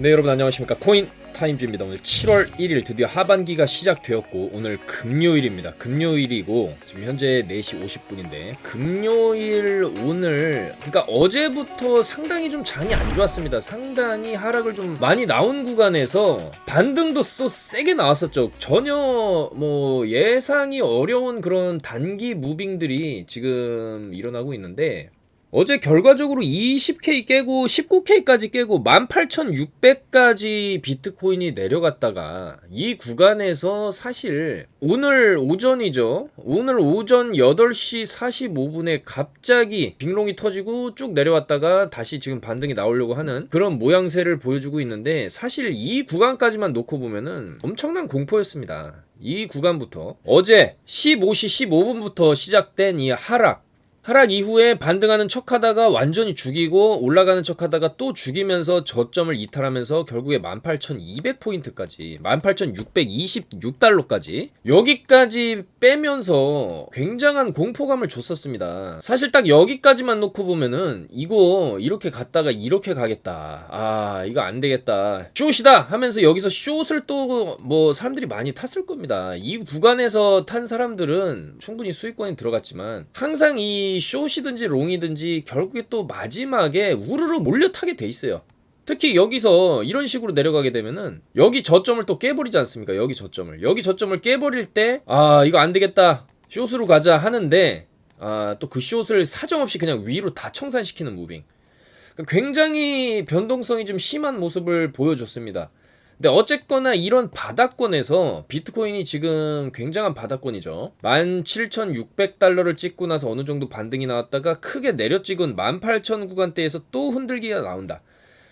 네, 여러분 안녕하십니까. 코인 타임즈입니다. 오늘 7월 1일 드디어 하반기가 시작되었고 오늘 금요일입니다. 금요일이고 지금 현재 4시 50분인데 금요일 오늘 그러니까 어제부터 상당히 좀 장이 안 좋았습니다. 상당히 하락을 좀 많이 나온 구간에서 반등도 또 세게 나왔었죠. 전혀 뭐 예상이 어려운 그런 단기 무빙들이 지금 일어나고 있는데 어제 결과적으로 20K 깨고 19K까지 깨고 18,600까지 비트코인이 내려갔다가 이 구간에서 사실 오늘 오전이죠. 오늘 오전 8시 45분에 갑자기 빅롱이 터지고 쭉 내려왔다가 다시 지금 반등이 나오려고 하는 그런 모양새를 보여주고 있는데 사실 이 구간까지만 놓고 보면은 엄청난 공포였습니다. 이 구간부터 어제 15시 15분부터 시작된 이 하락 이후에 반등하는 척하다가 완전히 죽이고 올라가는 척하다가 또 죽이면서 저점을 이탈하면서 결국에 18,200포인트까지 18,626달러까지 여기까지 빼면서 굉장한 공포감을 줬었습니다. 사실 딱 여기까지만 놓고 보면은 이거 이렇게 갔다가 이렇게 가겠다, 이거 안 되겠다, 숏이다 하면서 여기서 숏을 또 뭐 사람들이 많이 탔을 겁니다. 이 구간에서 탄 사람들은 충분히 수익권이 들어갔지만 항상 이 숏이든지 롱이든지 결국에 또 마지막에 우르르 몰려타게 돼 있어요. 특히 여기서 이런 식으로 내려가게 되면은 여기 저점을 또 깨버리지 않습니까? 여기 저점을 깨버릴 때 이거 안 되겠다, 숏으로 가자 하는데 또 그 숏을 사정없이 그냥 위로 다 청산시키는 무빙. 굉장히 변동성이 좀 심한 모습을 보여줬습니다. 근데 어쨌거나 이런 바닥권에서 비트코인이 지금 굉장한 바닥권이죠. 17,600달러를 찍고 나서 어느 정도 반등이 나왔다가 크게 내려찍은 18,000 구간대에서 또 흔들기가 나온다.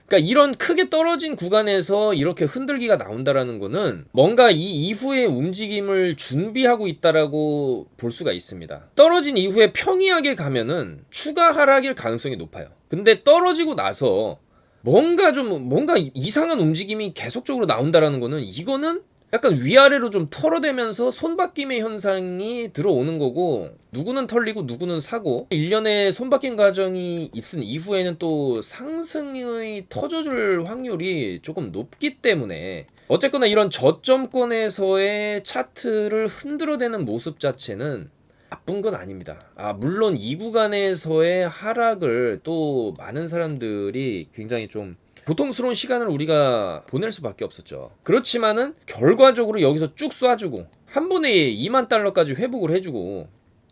그러니까 이런 크게 떨어진 구간에서 이렇게 흔들기가 나온다라는 거는 뭔가 이 이후의 움직임을 준비하고 있다라고 볼 수가 있습니다. 떨어진 이후에 평이하게 가면은 추가 하락일 가능성이 높아요. 근데 떨어지고 나서 뭔가 이상한 움직임이 계속적으로 나온다라는 거는 이거는 약간 위아래로 좀 털어대면서 손바뀜의 현상이 들어오는 거고, 누구는 털리고 누구는 사고, 일련의 손바뀜 과정이 있은 이후에는 또 상승의 터져줄 확률이 조금 높기 때문에 어쨌거나 이런 저점권에서의 차트를 흔들어대는 모습 자체는 나쁜 건 아닙니다. 물론 이 구간에서의 하락을 또 많은 사람들이 굉장히 좀 고통스러운 시간을 우리가 보낼 수밖에 없었죠. 그렇지만은 결과적으로 여기서 쭉 쏴주고 한 번에 2만 달러까지 회복을 해주고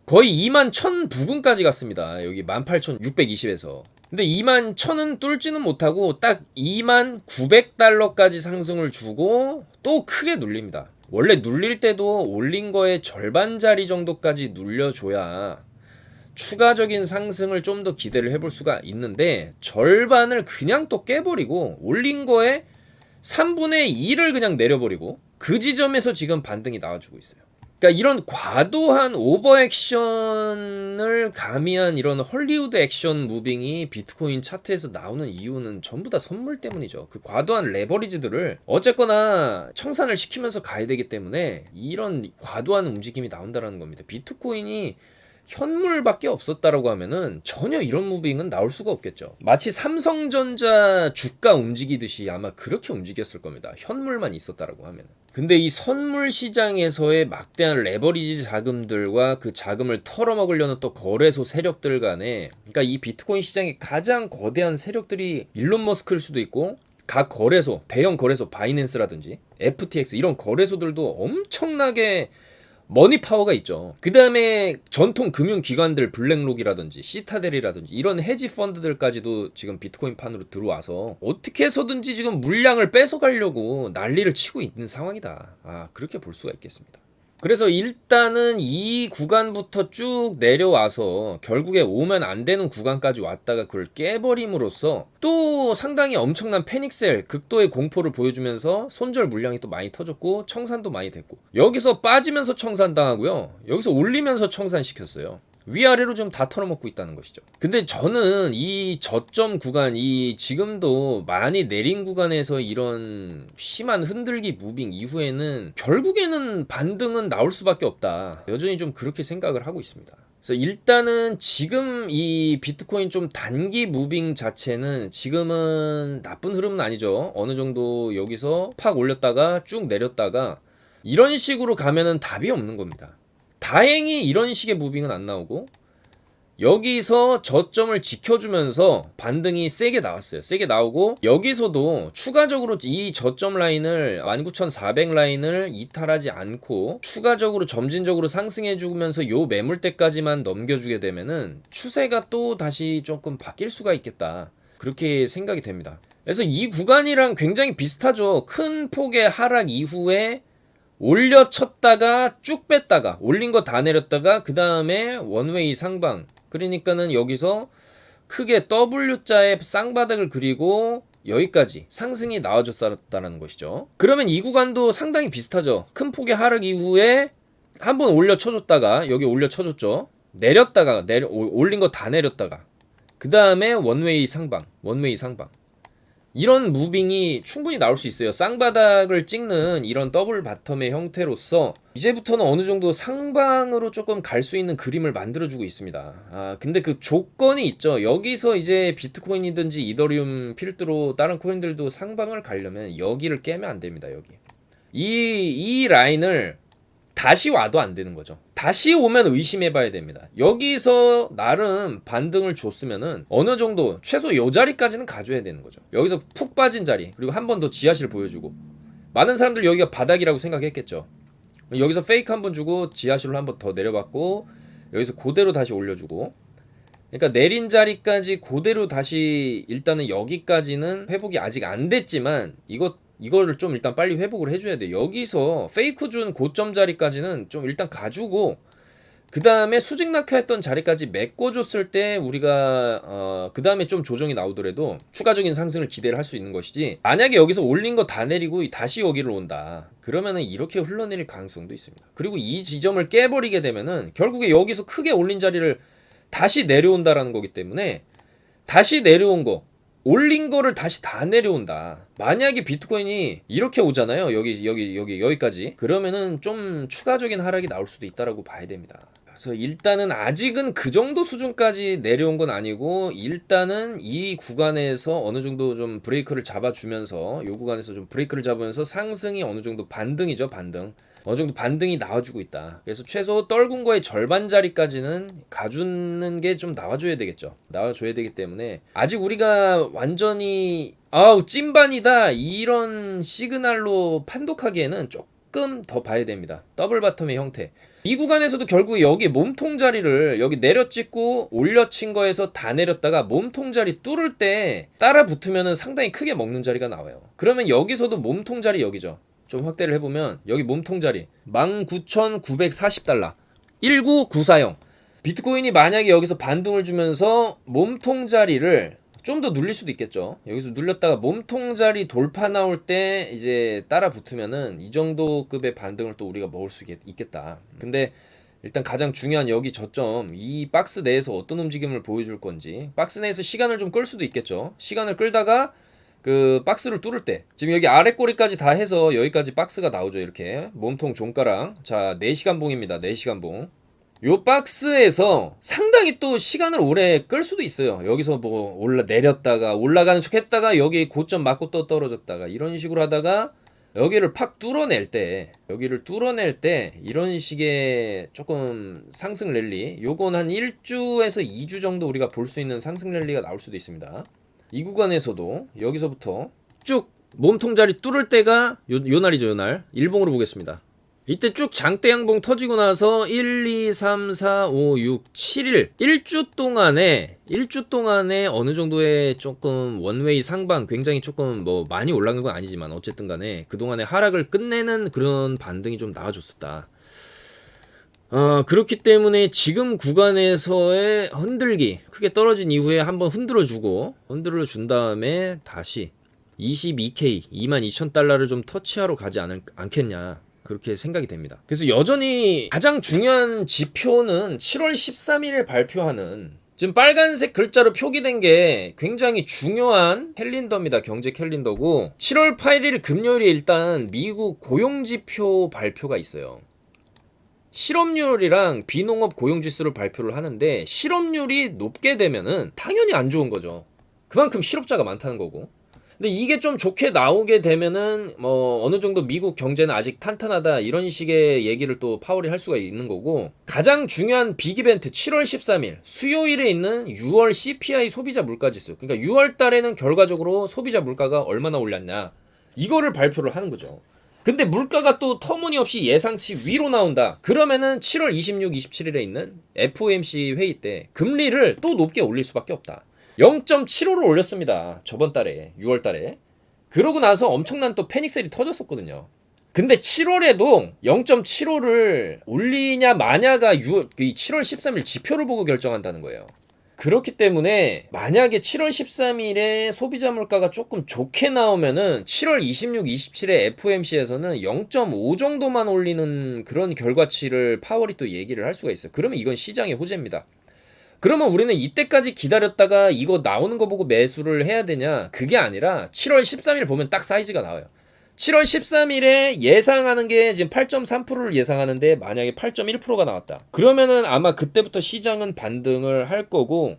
거의 2만 1000 부근까지 갔습니다. 여기 18,620에서. 근데 2만 1000은 뚫지는 못하고 딱 2만 900달러까지 상승을 주고 또 크게 눌립니다. 원래 눌릴 때도 올린 거의 절반짜리 정도까지 눌려줘야 추가적인 상승을 좀 더 기대를 해볼 수가 있는데 절반을 그냥 또 깨버리고 올린 거에 3분의 2를 그냥 내려버리고 그 지점에서 지금 반등이 나와주고 있어요. 그러니까 이런 과도한 오버 액션을 가미한 이런 헐리우드 액션 무빙이 비트코인 차트에서 나오는 이유는 전부 다 선물 때문이죠. 그 과도한 레버리지들을 어쨌거나 청산을 시키면서 가야 되기 때문에 이런 과도한 움직임이 나온다는 겁니다. 비트코인이 현물밖에 없었다라고 하면은 전혀 이런 무빙은 나올 수가 없겠죠. 마치 삼성전자 주가 움직이듯이 아마 그렇게 움직였을 겁니다. 현물만 있었다라고 하면은. 근데 이 선물 시장에서의 막대한 레버리지 자금들과 그 자금을 털어먹으려는 또 거래소 세력들 간에, 그러니까 이 비트코인 시장의 가장 거대한 세력들이 일론 머스크일 수도 있고 각 거래소, 대형 거래소 바이낸스라든지 FTX 이런 거래소들도 엄청나게 머니 파워가 있죠. 그 다음에 전통 금융기관들 블랙록이라든지 시타델이라든지 이런 헤지 펀드들까지도 지금 비트코인 판으로 들어와서 어떻게 해서든지 지금 물량을 뺏어가려고 난리를 치고 있는 상황이다. 그렇게 볼 수가 있겠습니다. 그래서 일단은 이 구간부터 쭉 내려와서 결국에 오면 안 되는 구간까지 왔다가 그걸 깨버림으로써 또 상당히 엄청난 패닉셀, 극도의 공포를 보여주면서 손절 물량이 또 많이 터졌고 청산도 많이 됐고, 여기서 빠지면서 청산당하고요, 여기서 올리면서 청산시켰어요. 위아래로 좀 다 털어먹고 있다는 것이죠. 근데 저는 이 저점 구간, 이 지금도 많이 내린 구간에서 이런 심한 흔들기 무빙 이후에는 결국에는 반등은 나올 수밖에 없다, 여전히 좀 그렇게 생각을 하고 있습니다. 그래서 일단은 지금 이 비트코인 좀 단기 무빙 자체는 지금은 나쁜 흐름은 아니죠. 어느 정도 여기서 팍 올렸다가 쭉 내렸다가 이런 식으로 가면은 답이 없는 겁니다. 다행히 이런 식의 무빙은 안 나오고 여기서 저점을 지켜주면서 반등이 세게 나왔어요. 세게 나오고 여기서도 추가적으로 이 저점 라인을 19,400 라인을 이탈하지 않고 추가적으로 점진적으로 상승해주면서 요 매물대까지만 넘겨주게 되면은 추세가 또 다시 조금 바뀔 수가 있겠다. 그렇게 생각이 됩니다. 그래서 이 구간이랑 굉장히 비슷하죠. 큰 폭의 하락 이후에 올려쳤다가 쭉 뺐다가 올린 거 다 내렸다가 그 다음에 원웨이 상방, 그러니까는 여기서 크게 W자의 쌍바닥을 그리고 여기까지 상승이 나와줬다는 것이죠. 그러면 이 구간도 상당히 비슷하죠. 큰 폭의 하락 이후에 한번 올려쳐줬다가 여기 올려쳐줬죠. 내렸다가 올린 거 다 내렸다가 그 다음에 원웨이 상방, 원웨이 상방, 이런 무빙이 충분히 나올 수 있어요. 쌍바닥을 찍는 이런 더블 바텀의 형태로서 이제부터는 어느 정도 상방으로 조금 갈 수 있는 그림을 만들어주고 있습니다. 근데 그 조건이 있죠. 여기서 이제 비트코인이든지 이더리움 필드로 다른 코인들도 상방을 가려면 여기를 깨면 안 됩니다. 여기 이 라인을 다시 와도 안 되는 거죠. 다시 오면 의심해 봐야 됩니다. 여기서 나름 반등을 줬으면은 어느 정도 최소 요 자리까지는 가줘야 되는 거죠. 여기서 푹 빠진 자리, 그리고 한 번 더 지하실 보여주고, 많은 사람들 여기가 바닥이라고 생각했겠죠. 여기서 페이크 한 번 주고 지하실로 한 번 더 내려봤고 여기서 그대로 다시 올려주고, 그러니까 내린 자리까지 그대로 다시 일단은 여기까지는 회복이 아직 안 됐지만 이거를 좀 일단 빨리 회복을 해줘야 돼. 여기서 페이크 준 고점 자리까지는 좀 일단 가주고 그 다음에 수직 낙하했던 자리까지 메꿔줬을 때 우리가 그 다음에 좀 조정이 나오더라도 추가적인 상승을 기대를 할 수 있는 것이지, 만약에 여기서 올린 거 다 내리고 다시 여기를 온다 그러면은 이렇게 흘러내릴 가능성도 있습니다. 그리고 이 지점을 깨버리게 되면은 결국에 여기서 크게 올린 자리를 다시 내려온다라는 거기 때문에, 다시 내려온 거 올린 거를 다시 다 내려온다. 만약에 비트코인이 이렇게 오잖아요. 여기까지. 그러면은 좀 추가적인 하락이 나올 수도 있다라고 봐야 됩니다. 그래서 일단은 아직은 그 정도 수준까지 내려온 건 아니고, 일단은 이 구간에서 어느 정도 좀 브레이크를 잡아주면서, 이 구간에서 좀 브레이크를 잡으면서 상승이 어느 정도 반등이죠. 반등. 어느 정도 반등이 나와주고 있다. 그래서 최소 떨군 거의 절반 자리까지는 가주는 게 좀 나와줘야 되겠죠. 나와줘야 되기 때문에 아직 우리가 완전히 찐반이다 이런 시그널로 판독하기에는 조금 더 봐야 됩니다. 더블 바텀의 형태. 이 구간에서도 결국 여기 몸통 자리를 여기 내려찍고 올려친 거에서 다 내렸다가 몸통 자리 뚫을 때 따라 붙으면은 상당히 크게 먹는 자리가 나와요. 그러면 여기서도 몸통 자리 여기죠. 좀 확대를 해보면 여기 몸통 자리 19,940달러 19940. 비트코인이 만약에 여기서 반등을 주면서 몸통 자리를 좀 더 눌릴 수도 있겠죠. 여기서 눌렸다가 몸통 자리 돌파 나올 때 이제 따라 붙으면은 이 정도 급의 반등을 또 우리가 먹을 수 있겠다. 근데 일단 가장 중요한 여기 저점, 이 박스 내에서 어떤 움직임을 보여줄 건지, 박스 내에서 시간을 좀 끌 수도 있겠죠. 시간을 끌다가 그 박스를 뚫을 때, 지금 여기 아래 꼬리까지 다 해서 여기까지 박스가 나오죠. 이렇게 몸통 종가랑. 자, 4시간 봉입니다. 4시간 봉. 요 박스에서 상당히 또 시간을 오래 끌 수도 있어요. 여기서 뭐 내렸다가 올라가는 척 했다가 여기 고점 맞고 또 떨어졌다가 이런 식으로 하다가 여기를 팍 뚫어낼 때, 이런 식의 조금 상승 랠리, 요건 한 1주에서 2주 정도 우리가 볼 수 있는 상승 랠리가 나올 수도 있습니다. 이 구간에서도 여기서부터 쭉 몸통 자리 뚫을 때가 요 날이죠. 요 날 일봉으로 보겠습니다. 이때 쭉 장대 양봉 터지고 나서 1, 2, 3, 4, 5, 6, 7일 1주 동안에 어느 정도의 조금 원웨이 상방, 굉장히 조금 뭐 많이 올라간 건 아니지만 어쨌든 간에 그동안의 하락을 끝내는 그런 반등이 좀 나와줬었다. 그렇기 때문에 지금 구간에서의 흔들기, 크게 떨어진 이후에 한번 흔들어 준 다음에 다시 22K 22,000달러를 좀 터치하러 가지 않겠냐, 그렇게 생각이 됩니다. 그래서 여전히 가장 중요한 지표는 7월 13일에 발표하는, 지금 빨간색 글자로 표기된 게 굉장히 중요한 캘린더입니다. 경제 캘린더고, 7월 8일 금요일에 일단 미국 고용지표 발표가 있어요. 실업률이랑 비농업 고용지수를 발표를 하는데 실업률이 높게 되면은 당연히 안 좋은 거죠. 그만큼 실업자가 많다는 거고. 근데 이게 좀 좋게 나오게 되면은 뭐 어느 정도 미국 경제는 아직 탄탄하다 이런 식의 얘기를 또 파월이 할 수가 있는 거고, 가장 중요한 빅 이벤트 7월 13일 수요일에 있는 6월 CPI 소비자 물가지수, 그러니까 6월 달에는 결과적으로 소비자 물가가 얼마나 올랐냐 이거를 발표를 하는 거죠. 근데 물가가 또 터무니없이 예상치 위로 나온다. 그러면은 7월 26, 27일에 있는 FOMC 회의 때 금리를 또 높게 올릴 수밖에 없다. 0.75를 올렸습니다. 저번 달에 6월 달에. 그러고 나서 엄청난 또 패닉셀이 터졌었거든요. 근데 7월에도 0.75를 올리냐 마냐가 7월 13일 지표를 보고 결정한다는 거예요. 그렇기 때문에 만약에 7월 13일에 소비자 물가가 조금 좋게 나오면은 7월 26, 27에 FOMC에서는 0.5 정도만 올리는 그런 결과치를 파월이 또 얘기를 할 수가 있어요. 그러면 이건 시장의 호재입니다. 그러면 우리는 이때까지 기다렸다가 이거 나오는 거 보고 매수를 해야 되냐? 그게 아니라 7월 13일 보면 딱 사이즈가 나와요. 7월 13일에 예상하는 게 지금 8.3%를 예상하는데 만약에 8.1%가 나왔다. 그러면은 아마 그때부터 시장은 반등을 할 거고,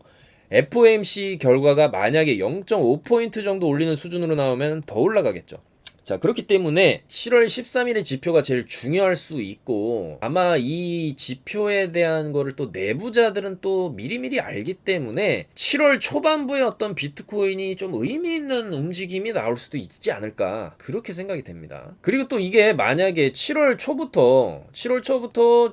FOMC 결과가 만약에 0.5포인트 정도 올리는 수준으로 나오면 더 올라가겠죠. 자, 그렇기 때문에 7월 13일의 지표가 제일 중요할 수 있고, 아마 이 지표에 대한 거를 또 내부자들은 또 미리미리 알기 때문에 7월 초반부에 어떤 비트코인이 좀 의미 있는 움직임이 나올 수도 있지 않을까, 그렇게 생각이 됩니다. 그리고 또 이게 만약에 7월 초부터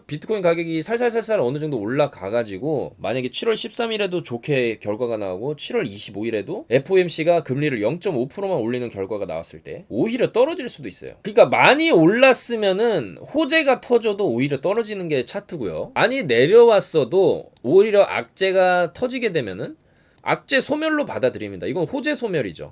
비트코인 가격이 살살살살 어느 정도 올라가가지고 만약에 7월 13일에도 좋게 결과가 나오고 7월 25일에도 FOMC가 금리를 0.5%만 올리는 결과가 나왔을 때 오히려 떨어질 수도 있어요. 그러니까 많이 올랐으면은 호재가 터져도 오히려 떨어지는 게 차트고요. 많이 내려왔어도 오히려 악재가 터지게 되면은 악재 소멸로 받아들입니다. 이건 호재 소멸이죠.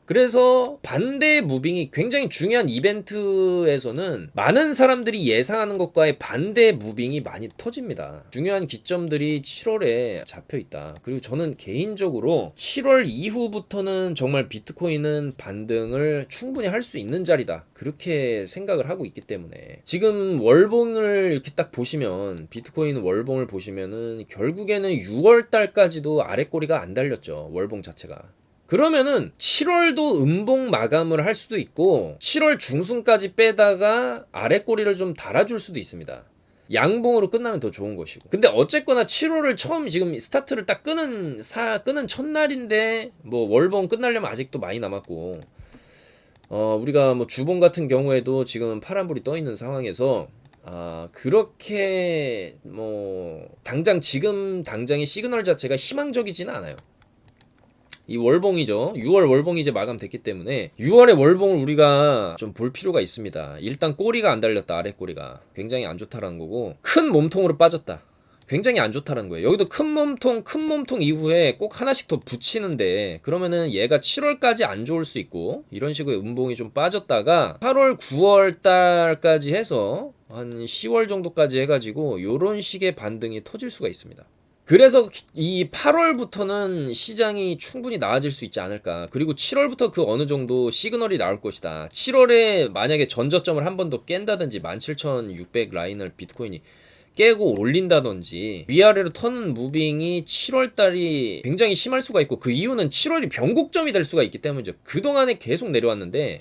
그래서 반대의 무빙이 굉장히 중요한 이벤트에서는 많은 사람들이 예상하는 것과의 반대의 무빙이 많이 터집니다. 중요한 기점들이 7월에 잡혀 있다. 그리고 저는 개인적으로 7월 이후부터는 정말 비트코인은 반등을 충분히 할 수 있는 자리다, 그렇게 생각을 하고 있기 때문에 지금 월봉을 이렇게 딱 보시면, 비트코인 월봉을 보시면은 결국에는 6월 달까지도 아랫꼬리가 안 달렸죠, 월봉 자체가. 그러면은 7월도 음봉 마감을 할 수도 있고 7월 중순까지 빼다가 아랫꼬리를 좀 달아줄 수도 있습니다. 양봉으로 끝나면 더 좋은 것이고. 근데 어쨌거나 7월을 처음 지금 스타트를 딱 끄는 첫날인데 뭐 월봉 끝나려면 아직도 많이 남았고, 우리가 뭐 주봉 같은 경우에도 지금 파란불이 떠 있는 상황에서 그렇게 뭐 지금 당장의 시그널 자체가 희망적이지는 않아요. 이 월봉이죠. 6월 월봉이 이제 마감됐기 때문에 6월의 월봉을 우리가 좀 볼 필요가 있습니다. 일단 꼬리가 안 달렸다, 아래 꼬리가. 굉장히 안 좋다라는 거고, 큰 몸통으로 빠졌다. 굉장히 안 좋다는 거예요. 여기도 큰 몸통 이후에 꼭 하나씩 더 붙이는데, 그러면은 얘가 7월까지 안 좋을 수 있고, 이런 식의 음봉이 좀 빠졌다가 8월, 9월 달까지 해서 한 10월 정도까지 해가지고 요런 식의 반등이 터질 수가 있습니다. 그래서 이 8월부터는 시장이 충분히 나아질 수 있지 않을까. 그리고 7월부터 그 어느 정도 시그널이 나올 것이다. 7월에 만약에 전저점을 한 번 더 깬다든지 17,600 라인을 비트코인이 깨고 올린다든지 위아래로 터는 무빙이 7월달이 굉장히 심할 수가 있고, 그 이유는 7월이 변곡점이 될 수가 있기 때문이죠. 그동안에 계속 내려왔는데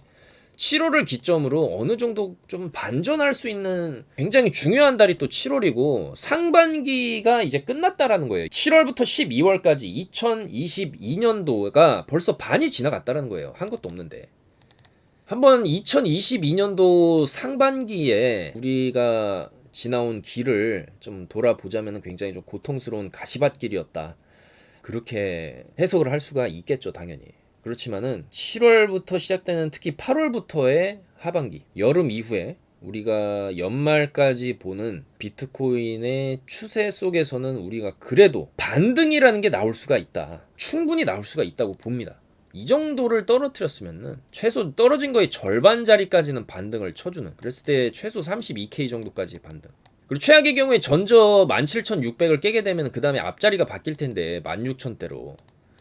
7월을 기점으로 어느 정도 좀 반전할 수 있는 굉장히 중요한 달이 또 7월이고, 상반기가 이제 끝났다라는 거예요. 7월부터 12월까지 2022년도가 벌써 반이 지나갔다라는 거예요. 한 것도 없는데. 한번 2022년도 상반기에 우리가 지나온 길을 좀 돌아보자면 굉장히 좀 고통스러운 가시밭길이었다, 그렇게 해석을 할 수가 있겠죠, 당연히. 그렇지만은 7월부터 시작되는, 특히 8월부터의 하반기, 여름 이후에 우리가 연말까지 보는 비트코인의 추세 속에서는 우리가 그래도 반등이라는 게 나올 수가 있다, 충분히 나올 수가 있다고 봅니다. 이 정도를 떨어뜨렸으면은 최소 떨어진 거의 절반 자리까지는 반등을 쳐주는, 그랬을 때 최소 32K 정도까지 반등. 그리고 최악의 경우에 전저 17,600을 깨게 되면 그 다음에 앞자리가 바뀔 텐데 16,000대로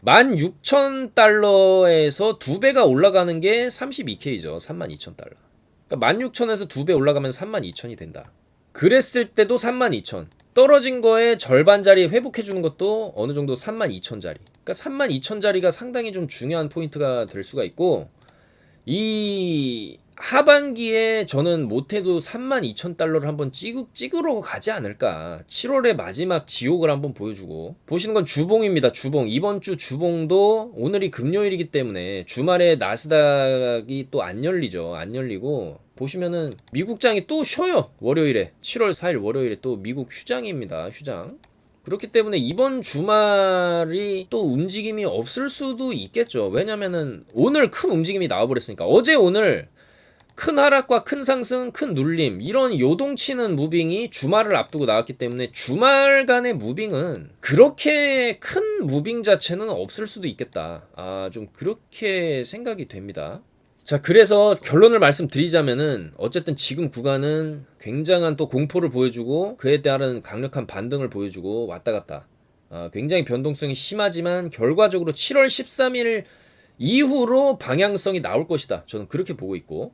16,000달러에서 2배가 올라가는 게 32K죠. 32,000달러. 그러니까 16,000에서 2배 올라가면 32,000이 된다. 그랬을 때도 32,000. 떨어진 거에 절반짜리 회복해주는 것도 어느 정도 32,000짜리. 그러니까 32,000짜리가 상당히 좀 중요한 포인트가 될 수가 있고, 이 하반기에 저는 못해도 32,000달러를 한번 찍으러 가지 않을까. 7월의 마지막 지옥을 한번 보여주고. 보시는 건 주봉입니다. 주봉. 이번 주 주봉도 오늘이 금요일이기 때문에 주말에 나스닥이 또 안 열리죠. 안 열리고 보시면은 미국장이 또 쉬어요. 월요일에 7월 4일 월요일에 또 미국 휴장입니다. 휴장. 그렇기 때문에 이번 주말이 또 움직임이 없을 수도 있겠죠. 왜냐면은 오늘 큰 움직임이 나와버렸으니까. 어제 오늘 큰 하락과 큰 상승, 큰 눌림, 이런 요동치는 무빙이 주말을 앞두고 나왔기 때문에 주말간의 무빙은 그렇게 큰 무빙 자체는 없을 수도 있겠다. 좀 그렇게 생각이 됩니다. 자, 그래서 결론을 말씀드리자면은 어쨌든 지금 구간은 굉장한 또 공포를 보여주고 그에 따른 강력한 반등을 보여주고 왔다 갔다. 굉장히 변동성이 심하지만 결과적으로 7월 13일 이후로 방향성이 나올 것이다. 저는 그렇게 보고 있고,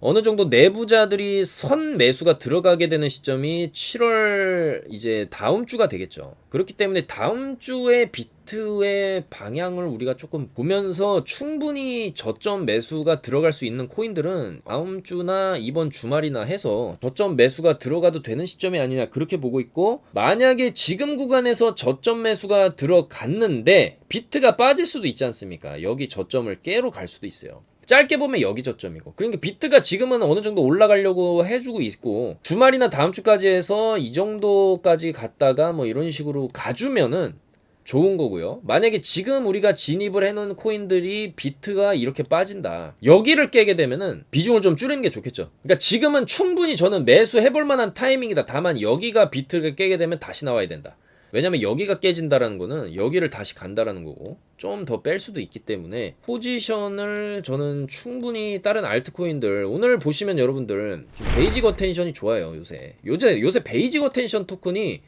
어느 정도 내부자들이 선 매수가 들어가게 되는 시점이 7월 이제 다음 주가 되겠죠. 그렇기 때문에 다음 주에 비트의 방향을 우리가 조금 보면서 충분히 저점 매수가 들어갈 수 있는 코인들은 다음 주나 이번 주말이나 해서 저점 매수가 들어가도 되는 시점이 아니냐, 그렇게 보고 있고, 만약에 지금 구간에서 저점 매수가 들어갔는데 비트가 빠질 수도 있지 않습니까? 여기 저점을 깨러 갈 수도 있어요. 짧게 보면 여기 저점이고, 그러니까 비트가 지금은 어느 정도 올라가려고 해주고 있고, 주말이나 다음 주까지 해서 이 정도까지 갔다가 뭐 이런 식으로 가주면은 좋은 거고요. 만약에 지금 우리가 진입을 해놓은 코인들이 비트가 이렇게 빠진다, 여기를 깨게 되면은 비중을 좀 줄이는 게 좋겠죠. 그러니까 지금은 충분히 저는 매수해볼 만한 타이밍이다. 다만 여기가 비트를 깨게 되면 다시 나와야 된다. 왜냐면 여기가 깨진다라는 거는 여기를 다시 간다라는 거고, 좀 더 뺄 수도 있기 때문에 포지션을 저는 충분히 다른 알트코인들, 오늘 보시면 여러분들 좀 베이직 어텐션이 좋아요. 요새 베이직 어텐션 토큰이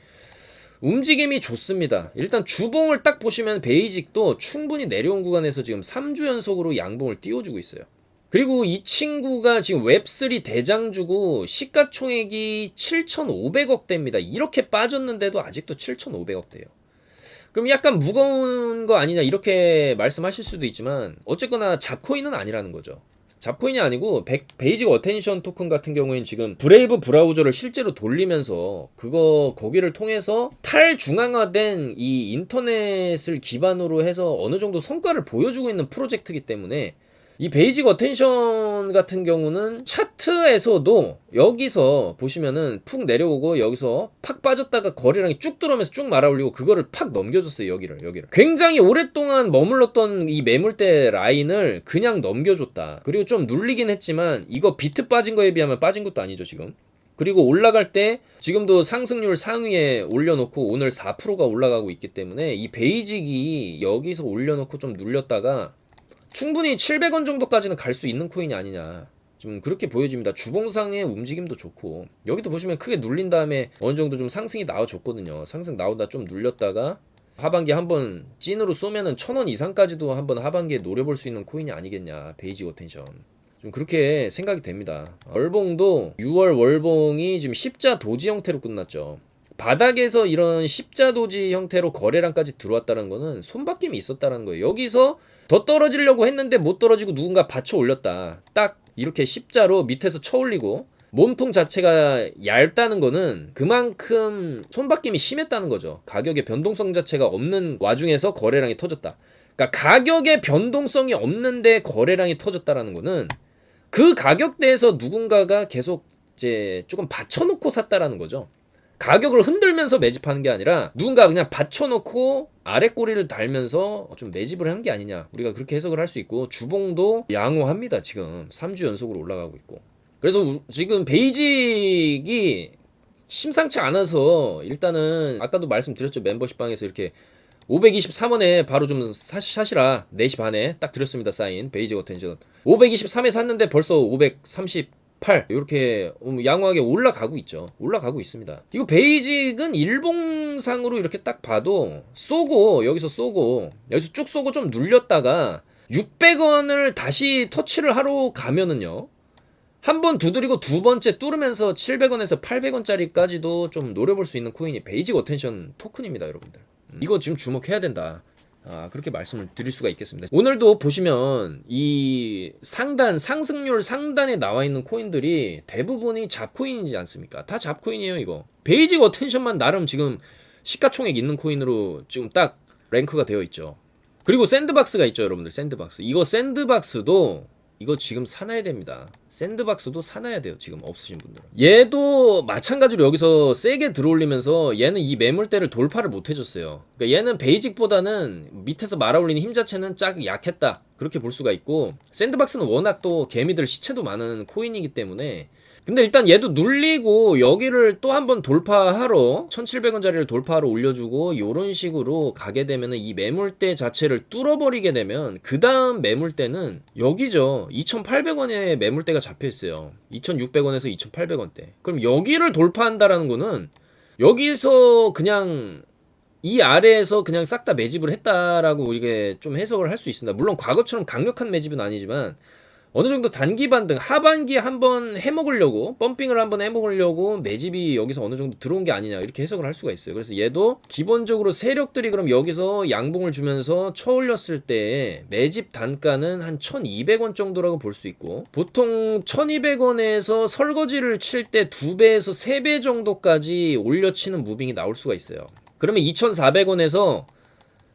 움직임이 좋습니다. 일단 주봉을 딱 보시면 베이직도 충분히 내려온 구간에서 지금 3주 연속으로 양봉을 띄워주고 있어요. 그리고 이 친구가 지금 웹3 대장주고 시가총액이 7,500억대입니다. 이렇게 빠졌는데도 아직도 7,500억대예요. 그럼 약간 무거운 거 아니냐 이렇게 말씀하실 수도 있지만, 어쨌거나 잡코인은 아니라는 거죠. 잡코인이 아니고 베이직 어텐션 토큰 같은 경우에는 지금 브레이브 브라우저를 실제로 돌리면서 거기를 통해서 탈중앙화된 이 인터넷을 기반으로 해서 어느 정도 성과를 보여주고 있는 프로젝트이기 때문에, 이 베이직 어텐션 같은 경우는 차트에서도 여기서 보시면은 푹 내려오고 여기서 팍 빠졌다가 거래량이 쭉 들어오면서 쭉 말아올리고 그거를 팍 넘겨줬어요. 여기를 굉장히 오랫동안 머물렀던 이 매물대 라인을 그냥 넘겨줬다. 그리고 좀 눌리긴 했지만 이거 비트 빠진 거에 비하면 빠진 것도 아니죠 지금. 그리고 올라갈 때 지금도 상승률 상위에 올려놓고 오늘 4%가 올라가고 있기 때문에 이 베이직이 여기서 올려놓고 좀 눌렸다가 충분히 700원 정도까지는 갈 수 있는 코인이 아니냐, 좀 그렇게 보여집니다. 주봉상의 움직임도 좋고, 여기도 보시면 크게 눌린 다음에 어느 정도 좀 상승이 나와줬거든요. 상승 나오다 좀 눌렸다가 하반기에 한번 찐으로 쏘면은 1,000원 이상까지도 한번 하반기에 노려볼 수 있는 코인이 아니겠냐, 베이직 어텐션. 좀 그렇게 생각이 됩니다. 월봉도 6월 월봉이 지금 십자 도지 형태로 끝났죠. 바닥에서 이런 십자 도지 형태로 거래량까지 들어왔다는 거는 손바뀜이 있었다는 거예요. 여기서 더 떨어지려고 했는데 못 떨어지고 누군가 받쳐 올렸다. 딱 이렇게 십자로 밑에서 쳐 올리고 몸통 자체가 얇다는 거는 그만큼 손바뀜이 심했다는 거죠. 가격의 변동성 자체가 없는 와중에서 거래량이 터졌다. 그러니까 가격의 변동성이 없는데 거래량이 터졌다라는 거는 그 가격대에서 누군가가 계속 이제 조금 받쳐놓고 샀다라는 거죠. 가격을 흔들면서 매집하는 게 아니라 누군가 그냥 받쳐놓고 아래 꼬리를 달면서 좀 매집을 한 게 아니냐, 우리가 그렇게 해석을 할 수 있고, 주봉도 양호합니다. 지금 3주 연속으로 올라가고 있고. 그래서 지금 베이직이 심상치 않아서 일단은 아까도 말씀드렸죠. 멤버십방에서 이렇게 523원에 바로 좀 사시라 4시 반에 딱 드렸습니다. 사인 베이직 어텐션 523에 샀는데 벌써 538 이렇게 양호하게 올라가고 있죠. 올라가고 있습니다. 이거 베이직은 일봉상으로 이렇게 딱 봐도 여기서 쭉 쏘고 좀 눌렸다가 600원을 다시 터치를 하러 가면은요, 한 번 두드리고 두 번째 뚫으면서 700원에서 800원짜리까지도 좀 노려볼 수 있는 코인이 베이직 어텐션 토큰입니다, 여러분들. 이거 지금 주목해야 된다. 그렇게 말씀을 드릴 수가 있겠습니다. 오늘도 보시면 이 상단, 상승률 상단에 나와 있는 코인들이 대부분이 잡코인이지 않습니까? 다 잡코인이에요, 이거. 베이직 어텐션만 나름 지금 시가총액 있는 코인으로 지금 딱 랭크가 되어 있죠. 그리고 샌드박스가 있죠, 여러분들. 샌드박스. 이거 샌드박스도 이거 지금 사놔야 됩니다. 샌드박스도 사놔야 돼요, 지금 없으신 분들은. 얘도 마찬가지로 여기서 세게 들어올리면서 얘는 이 매물대를 돌파를 못 해줬어요. 그러니까 얘는 베이직보다는 밑에서 말아올리는 힘 자체는 짝 약했다, 그렇게 볼 수가 있고, 샌드박스는 워낙 또 개미들 시체도 많은 코인이기 때문에. 근데 일단 얘도 눌리고 여기를 또 한번 돌파하러 1700원짜리를 돌파하러 올려주고 요런 식으로 가게 되면 이 매물대 자체를 뚫어버리게 되면 그 다음 매물대는 여기죠. 2800원에 매물대가 잡혀있어요. 2600원에서 2800원대. 그럼 여기를 돌파한다라는 거는 여기서 그냥 이 아래에서 그냥 싹 다 매집을 했다라고 우리가 좀 해석을 할 수 있습니다. 물론 과거처럼 강력한 매집은 아니지만 어느 정도 단기 반등, 하반기에 한번 해먹으려고, 펌핑을 한번 해먹으려고 매집이 여기서 어느 정도 들어온 게 아니냐, 이렇게 해석을 할 수가 있어요. 그래서 얘도 기본적으로 세력들이 그럼 여기서 양봉을 주면서 쳐올렸을 때 매집 단가는 한 1200원 정도라고 볼 수 있고, 보통 1200원에서 설거지를 칠 때 2배에서 3배 정도까지 올려치는 무빙이 나올 수가 있어요. 그러면 2400원에서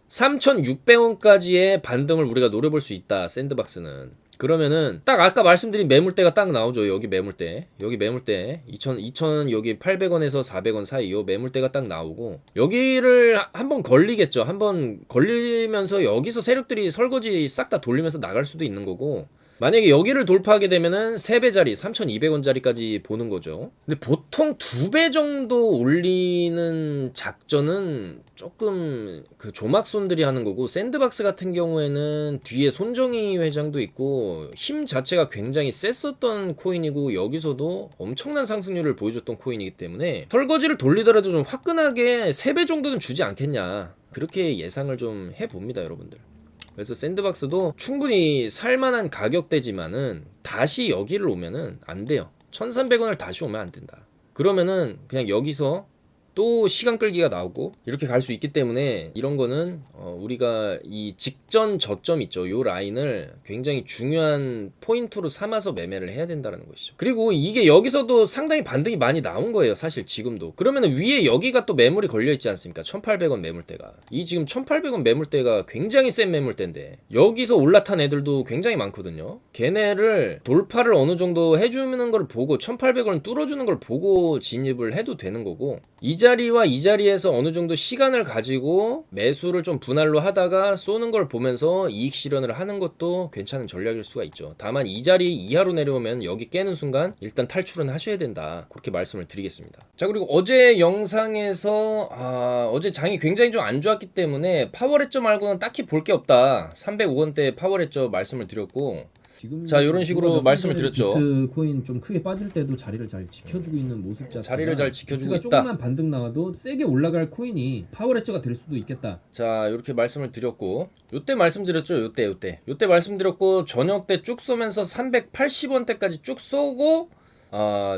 3600원까지의 반등을 우리가 노려볼 수 있다, 샌드박스는. 그러면은 딱 아까 말씀드린 매물대가 딱 나오죠. 여기 매물대, 여기 매물대 2000 여기 800원에서 400원 사이 요 매물대가 딱 나오고, 여기를 한번 걸리겠죠. 한번 걸리면서 여기서 세력들이 설거지 싹 다 돌리면서 나갈 수도 있는 거고, 만약에 여기를 돌파하게 되면은 3배짜리 3200원짜리까지 보는 거죠. 근데 보통 2배 정도 올리는 작전은 조금 그 조막손들이 하는 거고, 샌드박스 같은 경우에는 뒤에 손정희 회장도 있고 힘 자체가 굉장히 셌었던 코인이고, 여기서도 엄청난 상승률을 보여줬던 코인이기 때문에 설거지를 돌리더라도 좀 화끈하게 3배 정도는 주지 않겠냐, 그렇게 예상을 좀 해봅니다, 여러분들. 그래서 샌드박스도 충분히 살만한 가격대지만은 다시 여기를 오면은 안 돼요. 1300원을 다시 오면 안 된다. 그러면은 그냥 여기서 또 시간 끌기가 나오고 이렇게 갈 수 있기 때문에, 이런 거는 우리가 이 직전 저점 있죠, 요 라인을 굉장히 중요한 포인트로 삼아서 매매를 해야 된다는 것이죠. 그리고 이게 여기서도 상당히 반등이 많이 나온 거예요, 사실 지금도. 그러면 위에 여기가 또 매물이 걸려 있지 않습니까? 1800원 매물대가, 이 지금 1800원 매물대가 굉장히 센 매물대인데 여기서 올라탄 애들도 굉장히 많거든요. 걔네를 돌파를 어느 정도 해주는 걸 보고 1800원 뚫어주는 걸 보고 진입을 해도 되는 거고, 이 자리와 이 자리에서 어느 정도 시간을 가지고 매수를 좀 분할로 하다가 쏘는 걸 보면서 이익 실현을 하는 것도 괜찮은 전략일 수가 있죠. 다만 이 자리 이하로 내려오면 여기 깨는 순간 일단 탈출은 하셔야 된다, 그렇게 말씀을 드리겠습니다. 자, 그리고 어제 영상에서 어제 장이 굉장히 좀 안 좋았기 때문에 파워레저 말고는 딱히 볼 게 없다, 305원대 파워레저 말씀을 드렸고, 자, 이런 식으로 말씀을 드렸죠. 비트코인 좀 크게 빠질 때도 자리를 잘 지켜주고 있는 모습 자체가, 자리를 잘 지켜주고 있다. 조금만 반등 나와도 세게 올라갈 코인이 파워레저가 될 수도 있겠다. 자, 이렇게 말씀을 드렸고, 요때 말씀드렸죠. 요때 말씀드렸고, 저녁 때 쭉 쏘면서 380원대까지 쭉 쏘고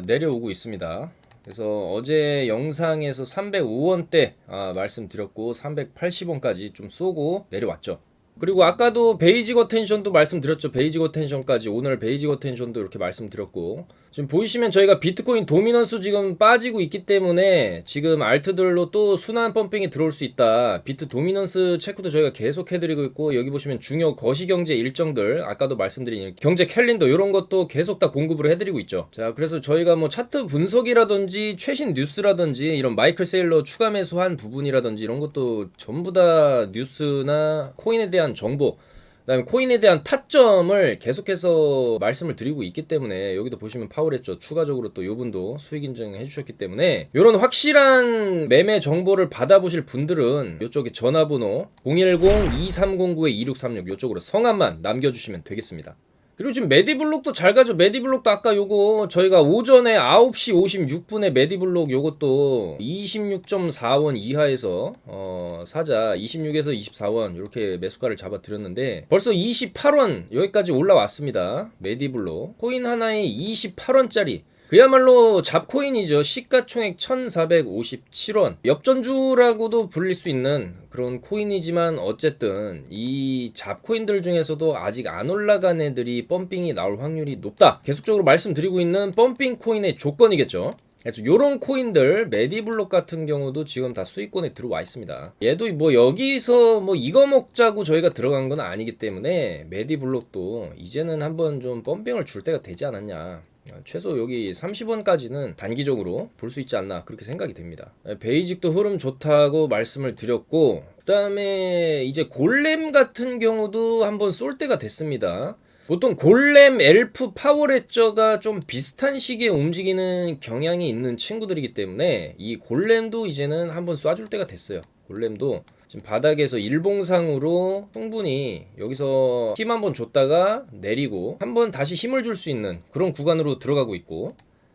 내려오고 있습니다. 그래서 어제 영상에서 305원대 말씀드렸고 380원까지 좀 쏘고 내려왔죠. 그리고 아까도 베이직 어텐션도 말씀드렸죠. 베이직 어텐션까지, 오늘 베이직 어텐션도 이렇게 말씀드렸고, 지금 보이시면 저희가 비트코인 도미넌스 지금 빠지고 있기 때문에 지금 알트들로 또 순환 펌핑이 들어올 수 있다, 비트 도미넌스 체크도 저희가 계속 해드리고 있고, 여기 보시면 중요 거시경제 일정들, 아까도 말씀드린 경제 캘린더 이런 것도 계속 다 공급을 해드리고 있죠. 자, 그래서 저희가 뭐 차트 분석이라든지 최신 뉴스라든지 이런 마이클 세일러 추가 매수한 부분이라든지 이런 것도 전부 다 뉴스나 코인에 대한 정보, 그다음에 코인에 대한 타점을 계속해서 말씀을 드리고 있기 때문에, 여기도 보시면 파워레저 추가적으로 또 요분도 수익 인증해 주셨기 때문에, 이런 확실한 매매 정보를 받아보실 분들은 이쪽에 전화번호 010-2309-2636 이쪽으로 성함만 남겨주시면 되겠습니다. 그리고 지금 메디블록도 잘 가죠. 메디블록도 아까 요거 저희가 오전에 9시 56분에 메디블록 요것도 26.4원 이하에서 사자 26에서 24원 이렇게 매수가를 잡아 드렸는데 벌써 28원 여기까지 올라왔습니다. 메디블록 코인 하나에 28원짜리 그야말로 잡코인이죠. 시가총액 1457원. 엽전주라고도 불릴 수 있는 그런 코인이지만 어쨌든 이 잡코인들 중에서도 아직 안 올라간 애들이 펌핑이 나올 확률이 높다. 계속적으로 말씀드리고 있는 펌핑 코인의 조건이겠죠. 그래서 요런 코인들 메디블록 같은 경우도 지금 다 수익권에 들어와 있습니다. 얘도 뭐 여기서 뭐 이거 먹자고 저희가 들어간 건 아니기 때문에 메디블록도 이제는 한번 좀 펌핑을 줄 때가 되지 않았냐. 최소 여기 30원까지는 단기적으로 볼 수 있지 않나 그렇게 생각이 됩니다. 베이직도 흐름 좋다고 말씀을 드렸고 그 다음에 이제 골렘 같은 경우도 한번 쏠 때가 됐습니다. 보통 골렘, 엘프, 파워레저가 좀 비슷한 시기에 움직이는 경향이 있는 친구들이기 때문에 이 골렘도 이제는 한번 쏴줄 때가 됐어요. 골렘도 지금 바닥에서 일봉상으로 충분히 여기서 힘 한번 줬다가 내리고 한번 다시 힘을 줄 수 있는 그런 구간으로 들어가고 있고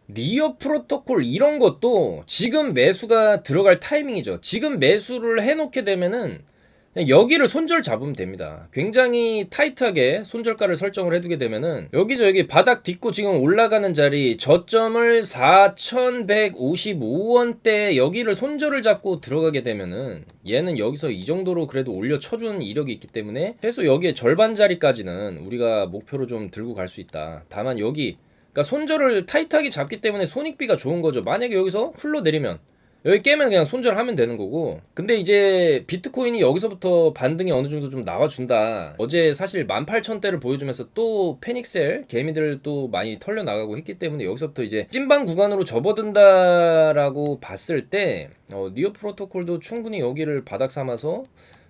니어 프로토콜 이런 것도 지금 매수가 들어갈 타이밍이죠. 지금 매수를 해놓게 되면은 그냥 여기를 손절 잡으면 됩니다. 굉장히 타이트하게 손절가를 설정을 해두게 되면은 여기 바닥 딛고 지금 올라가는 자리 저점을 4155원대 여기를 손절을 잡고 들어가게 되면은 얘는 여기서 이 정도로 그래도 올려 쳐주는 이력이 있기 때문에 최소 여기에 절반 자리까지는 우리가 목표로 좀 들고 갈 수 있다. 다만 여기 그러니까 손절을 타이트하게 잡기 때문에 손익비가 좋은 거죠. 만약에 여기서 흘러내리면 여기 깨면 그냥 손절하면 되는 거고 근데 이제 비트코인이 여기서부터 반등이 어느 정도 좀 나와준다. 어제 사실 18,000대를 보여주면서 또 패닉셀 개미들 또 많이 털려 나가고 했기 때문에 여기서부터 이제 찐방 구간으로 접어든다라고 봤을 때 니어 프로토콜도 충분히 여기를 바닥 삼아서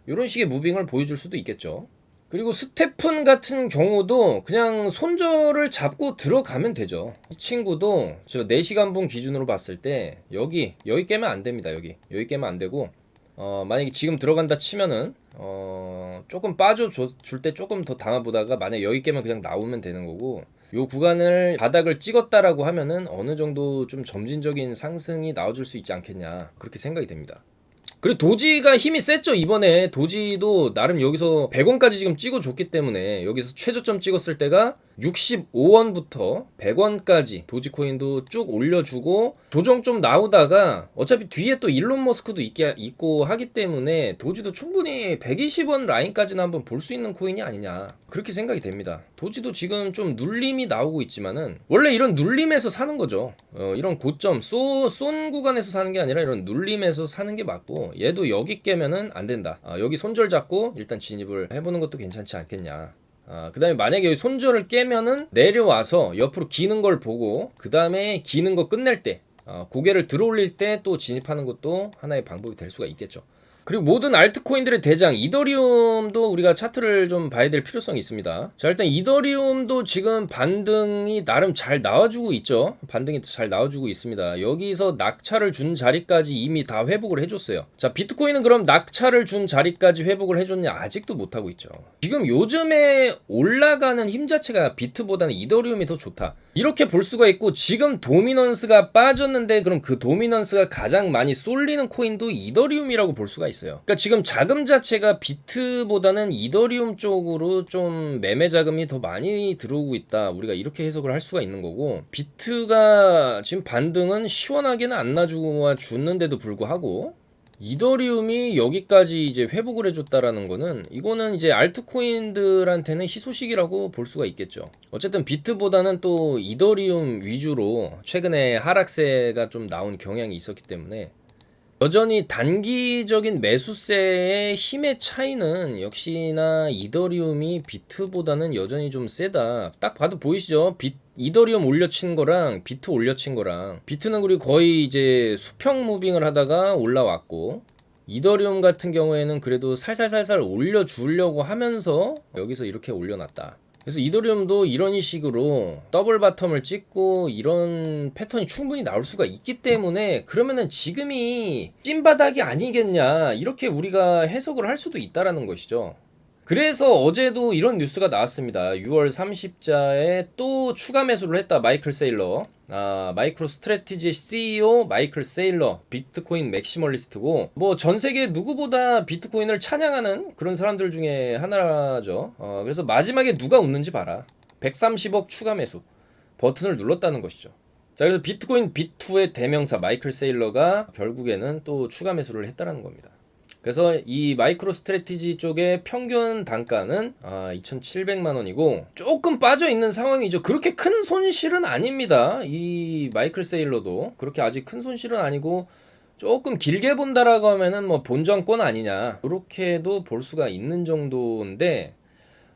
이런 식의 무빙을 보여줄 수도 있겠죠. 그리고 스테픈 같은 경우도 그냥 손절을 잡고 들어가면 되죠. 이 친구도 저 4시간분 기준으로 봤을 때 여기 깨면 안 됩니다. 여기 깨면 안 되고 만약에 지금 들어간다 치면은 조금 빠져 줄 때 조금 더 담아보다가 만약에 여기 깨면 그냥 나오면 되는 거고 요 구간을 바닥을 찍었다라고 하면은 어느 정도 좀 점진적인 상승이 나와줄 수 있지 않겠냐 그렇게 생각이 됩니다. 그리고 도지가 힘이 셌죠. 이번에 도지도 나름 여기서 100원까지 지금 찍어줬기 때문에 여기서 최저점 찍었을 때가 65원부터 100원까지 도지코인도 쭉 올려주고 조정 좀 나오다가 어차피 뒤에 또 일론 머스크도 있고 하기 때문에 도지도 충분히 120원 라인까지는 한번 볼 수 있는 코인이 아니냐 그렇게 생각이 됩니다. 도지도 지금 좀 눌림이 나오고 있지만은 원래 이런 눌림에서 사는 거죠. 이런 고점 쏜 구간에서 사는 게 아니라 이런 눌림에서 사는 게 맞고 얘도 여기 깨면은 안 된다. 여기 손절 잡고 일단 진입을 해보는 것도 괜찮지 않겠냐. 그 다음에 만약에 여기 손절을 깨면은 내려와서 옆으로 기는 걸 보고 그 다음에 기는 거 끝낼 때 고개를 들어 올릴 때 또 진입하는 것도 하나의 방법이 될 수가 있겠죠. 그리고 모든 알트코인들의 대장 이더리움도 우리가 차트를 좀 봐야 될 필요성이 있습니다. 자, 일단 이더리움도 지금 반등이 나름 잘 나와주고 있죠. 반등이 잘 나와주고 있습니다. 여기서 낙차를 준 자리까지 이미 다 회복을 해줬어요. 자, 비트코인은 그럼 낙차를 준 자리까지 회복을 해줬냐? 아직도 못하고 있죠. 지금 요즘에 올라가는 힘 자체가 비트보다는 이더리움이 더 좋다. 이렇게 볼 수가 있고 지금 도미넌스가 빠졌는데 그럼 그 도미넌스가 가장 많이 쏠리는 코인도 이더리움이라고 볼 수가 있어요. 그러니까 지금 자금 자체가 비트보다는 이더리움 쪽으로 좀 매매 자금이 더 많이 들어오고 있다. 우리가 이렇게 해석을 할 수가 있는 거고 비트가 지금 반등은 시원하게는 안 놔주고 주는데도 불구하고 이더리움이 여기까지 이제 회복을 해줬다라는 거는 이거는 이제 알트코인들한테는 희소식이라고 볼 수가 있겠죠. 어쨌든 비트보다는 또 이더리움 위주로 최근에 하락세가 좀 나온 경향이 있었기 때문에 여전히 단기적인 매수세의 힘의 차이는 역시나 이더리움이 비트보다는 여전히 좀 세다. 딱 봐도 보이시죠? 이더리움 올려친 거랑 비트 올려친 거랑 비트는 그리고 거의 이제 수평 무빙을 하다가 올라왔고 이더리움 같은 경우에는 그래도 살살살살 올려주려고 하면서 여기서 이렇게 올려놨다. 그래서 이더리움도 이런 식으로 더블 바텀을 찍고 이런 패턴이 충분히 나올 수가 있기 때문에 그러면은 지금이 찐바닥이 아니겠냐 이렇게 우리가 해석을 할 수도 있다라는 것이죠. 그래서 어제도 이런 뉴스가 나왔습니다. 6월 30자에 또 추가 매수를 했다. 마이클 세일러. 마이크로 스트래티지 CEO 마이클 세일러, 비트코인 맥시멀리스트고 뭐 전 세계 누구보다 비트코인을 찬양하는 그런 사람들 중에 하나죠. 그래서 마지막에 누가 웃는지 봐라. 130억 추가 매수 버튼을 눌렀다는 것이죠. 자, 그래서 비트코인 B2의 대명사 마이클 세일러가 결국에는 또 추가 매수를 했다는 겁니다. 그래서 이 마이크로 스트래티지 쪽의 평균 단가는 2,700만 원이고 조금 빠져 있는 상황이죠. 그렇게 큰 손실은 아닙니다. 이 마이클 세일러도 그렇게 아직 큰 손실은 아니고 조금 길게 본다라고 하면은 뭐 본전권 아니냐 이렇게도 볼 수가 있는 정도인데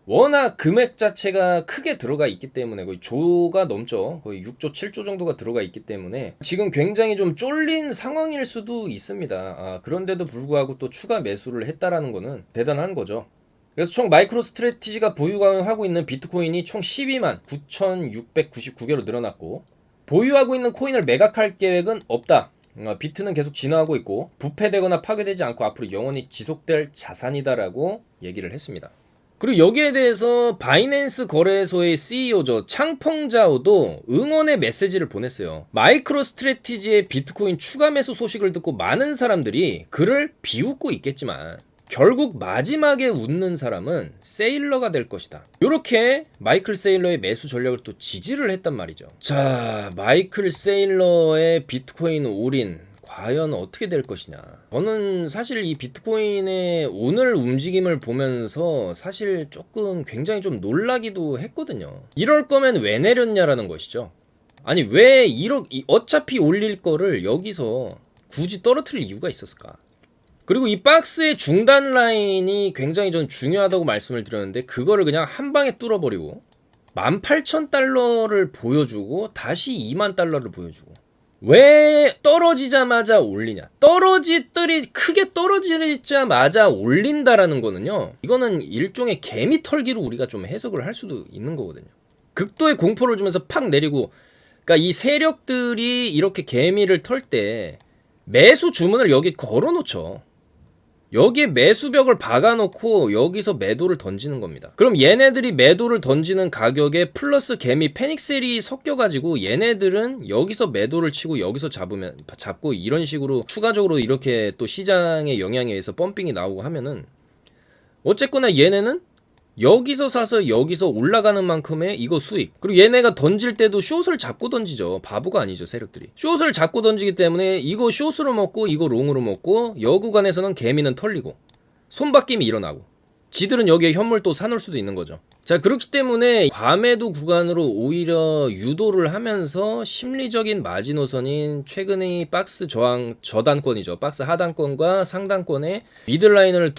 워낙 금액 자체가 크게 들어가 있기 때문에 거의 조가 넘죠. 거의 6조, 7조 정도가 들어가 있기 때문에 지금 굉장히 좀 쫄린 상황일 수도 있습니다. 그런데도 불구하고 또 추가 매수를 했다라는 거는 대단한 거죠. 그래서 총 마이크로 스트래티지가 보유하고 있는 비트코인이 총 12만 9,699개로 늘어났고 보유하고 있는 코인을 매각할 계획은 없다. 비트는 계속 진화하고 있고 부패되거나 파괴되지 않고 앞으로 영원히 지속될 자산이다라고 얘기를 했습니다. 그리고 여기에 대해서 바이낸스 거래소의 CEO죠. 창펑자오도 응원의 메시지를 보냈어요. 마이크로 스트래티지의 비트코인 추가 매수 소식을 듣고 많은 사람들이 그를 비웃고 있겠지만 결국 마지막에 웃는 사람은 세일러가 될 것이다. 이렇게 마이클 세일러의 매수 전략을 또 지지를 했단 말이죠. 자, 마이클 세일러의 비트코인 올인 과연 어떻게 될 것이냐. 저는 사실 이 비트코인의 오늘 움직임을 보면서 사실 조금 굉장히 좀 놀라기도 했거든요. 이럴 거면 왜 내렸냐라는 것이죠. 아니 왜 어차피 올릴 거를 여기서 굳이 떨어뜨릴 이유가 있었을까. 그리고 이 박스의 중단 라인이 굉장히 전 중요하다고 말씀을 드렸는데 그거를 그냥 한 방에 뚫어버리고 18,000달러를 보여주고 다시 20,000달러를 보여주고 왜 떨어지자마자 올리냐. 크게 떨어지자마자 올린다라는 거는요, 이거는 일종의 개미 털기로 우리가 좀 해석을 할 수도 있는 거거든요. 극도의 공포를 주면서 팍 내리고, 그러니까 이 세력들이 이렇게 개미를 털 때 매수 주문을 여기 걸어 놓죠. 여기에 매수벽을 박아놓고 여기서 매도를 던지는 겁니다. 그럼 얘네들이 매도를 던지는 가격에 플러스 개미 패닉셀이 섞여가지고 얘네들은 여기서 매도를 치고 여기서 잡고 이런 식으로 추가적으로 이렇게 또 시장의 영향에 의해서 펌핑이 나오고 하면은 어쨌거나 얘네는 여기서 사서 여기서 올라가는 만큼의 이거 수익. 그리고 얘네가 던질 때도 숏을 잡고 던지죠. 바보가 아니죠, 세력들이. 숏을 잡고 던지기 때문에 이거 숏으로 먹고 이거 롱으로 먹고 여 구간에서는 개미는 털리고 손바뀜이 일어나고 지들은 여기에 현물 또 사놓을 수도 있는 거죠. 자, 그렇기 때문에 과매도 구간으로 오히려 유도를 하면서 심리적인 마지노선인 최근의 박스 저단권이죠. 박스 하단권과 상단권의 미들라인을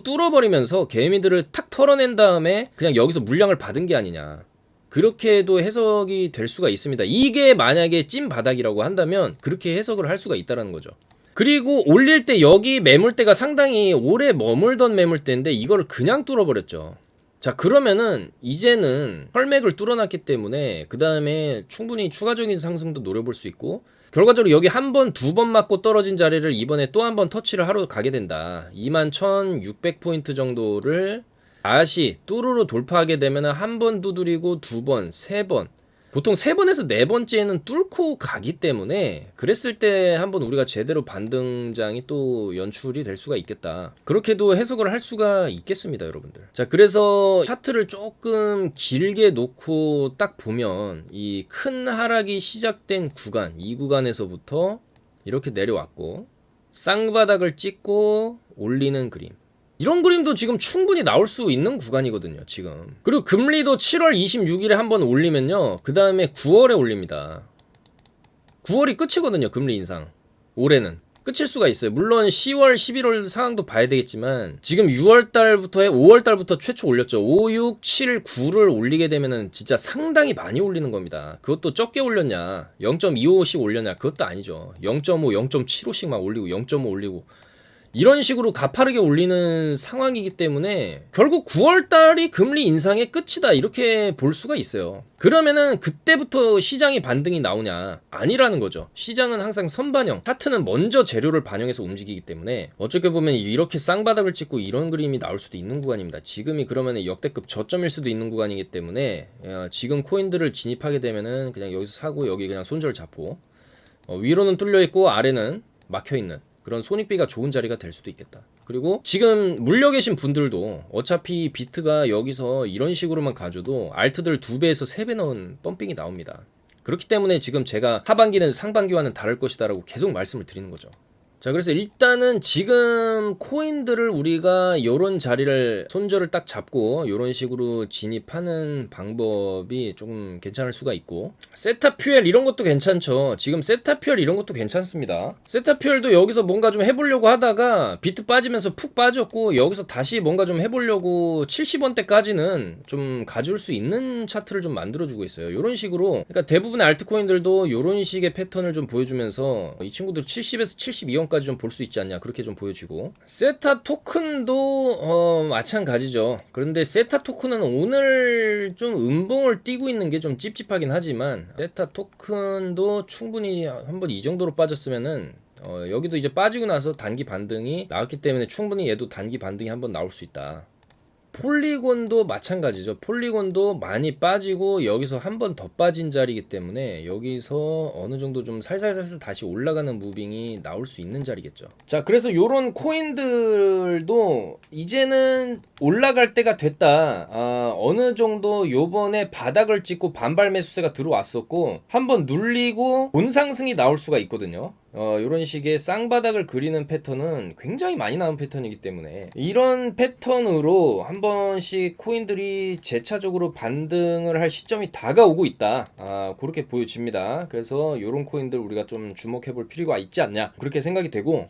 뚫어버리면서 개미들을 탁 털어낸 다음에 그냥 여기서 물량을 받은 게 아니냐. 그렇게도 해석이 될 수가 있습니다. 이게 만약에 찐 바닥이라고 한다면 그렇게 해석을 할 수가 있다는 거죠. 그리고 올릴 때 여기 매물대가 상당히 오래 머물던 매물대인데 이거를 그냥 뚫어버렸죠. 자, 그러면은 이제는 혈맥을 뚫어놨기 때문에 그 다음에 충분히 추가적인 상승도 노려볼 수 있고 결과적으로 여기 한 번, 두 번 맞고 떨어진 자리를 이번에 또 한 번 터치를 하러 가게 된다. 21,600포인트 정도를 다시 뚜루로 돌파하게 되면 한 번 두드리고 두 번, 세 번, 보통 세 번에서 네 번째는 뚫고 가기 때문에 그랬을 때 한번 우리가 제대로 반등장이 또 연출이 될 수가 있겠다. 그렇게도 해석을 할 수가 있겠습니다, 여러분들. 자, 그래서 차트를 조금 길게 놓고 딱 보면 이 큰 하락이 시작된 구간, 이 구간에서부터 이렇게 내려왔고 쌍바닥을 찍고 올리는 그림. 이런 그림도 지금 충분히 나올 수 있는 구간이거든요, 지금. 그리고 금리도 7월 26일에 한번 올리면요, 그 다음에 9월에 올립니다. 9월이 끝이거든요, 금리 인상. 올해는 끝일 수가 있어요. 물론 10월, 11월 상황도 봐야 되겠지만 지금 5월달부터 최초 올렸죠. 5, 6, 7, 9를 올리게 되면은 진짜 상당히 많이 올리는 겁니다. 그것도 적게 올렸냐, 0.25씩 올렸냐, 그것도 아니죠. 0.5, 0.75씩 막 올리고 0.5 올리고 이런 식으로 가파르게 올리는 상황이기 때문에 결국 9월달이 금리 인상의 끝이다 이렇게 볼 수가 있어요. 그러면은 그때부터 시장이 반등이 나오냐? 아니라는 거죠. 시장은 항상 선반영, 차트는 먼저 재료를 반영해서 움직이기 때문에 어떻게 보면 이렇게 쌍바닥을 찍고 이런 그림이 나올 수도 있는 구간입니다. 지금이 그러면은 역대급 저점일 수도 있는 구간이기 때문에 지금 코인들을 진입하게 되면은 그냥 여기서 사고 여기 그냥 손절 잡고 위로는 뚫려 있고 아래는 막혀 있는 그런 손익비가 좋은 자리가 될 수도 있겠다. 그리고 지금 물려 계신 분들도 어차피 비트가 여기서 이런 식으로만 가져도 알트들 2배에서 3배 넣은 펌핑이 나옵니다. 그렇기 때문에 지금 제가 하반기는 상반기와는 다를 것이다 라고 계속 말씀을 드리는 거죠. 자, 그래서 일단은 지금 코인들을 우리가 요런 자리를 손절을 딱 잡고 요런 식으로 진입하는 방법이 조금 괜찮을 수가 있고, 세타퓨엘 이런 것도 괜찮죠. 지금 세타퓨엘 이런 것도 괜찮습니다. 세타퓨엘도 여기서 뭔가 좀 해보려고 하다가 비트 빠지면서 푹 빠졌고, 여기서 다시 뭔가 좀 해보려고 70원대까지는 좀 가져올 수 있는 차트를 좀 만들어주고 있어요. 요런 식으로, 그러니까 대부분의 알트코인들도 요런 식의 패턴을 좀 보여주면서 이 친구들 70에서 72원 까지 좀 볼 수 있지 않냐 그렇게 좀 보여지고, 세타 토큰도 마찬가지죠. 그런데 세타 토큰은 오늘 좀 음봉을 띄고 있는 게 좀 찝찝하긴 하지만 세타 토큰도 충분히 한번 이 정도로 빠졌으면은 여기도 이제 빠지고 나서 단기 반등이 나왔기 때문에 충분히 얘도 단기 반등이 한번 나올 수 있다. 폴리곤도 마찬가지죠. 폴리곤도 많이 빠지고 여기서 한 번 더 빠진 자리이기 때문에 여기서 어느 정도 좀 살살살살 다시 올라가는 무빙이 나올 수 있는 자리겠죠. 자, 그래서 요런 코인들도 이제는 올라갈 때가 됐다. 어느 정도 요번에 바닥을 찍고 반발 매수세가 들어왔었고 한번 눌리고 본상승이 나올 수가 있거든요. 이런 식의 쌍바닥을 그리는 패턴은 굉장히 많이 나온 패턴이기 때문에 이런 패턴으로 한 번씩 코인들이 재차적으로 반등을 할 시점이 다가오고 있다. 그렇게 보여집니다. 그래서 이런 코인들 우리가 좀 주목해 볼 필요가 있지 않냐 그렇게 생각이 되고,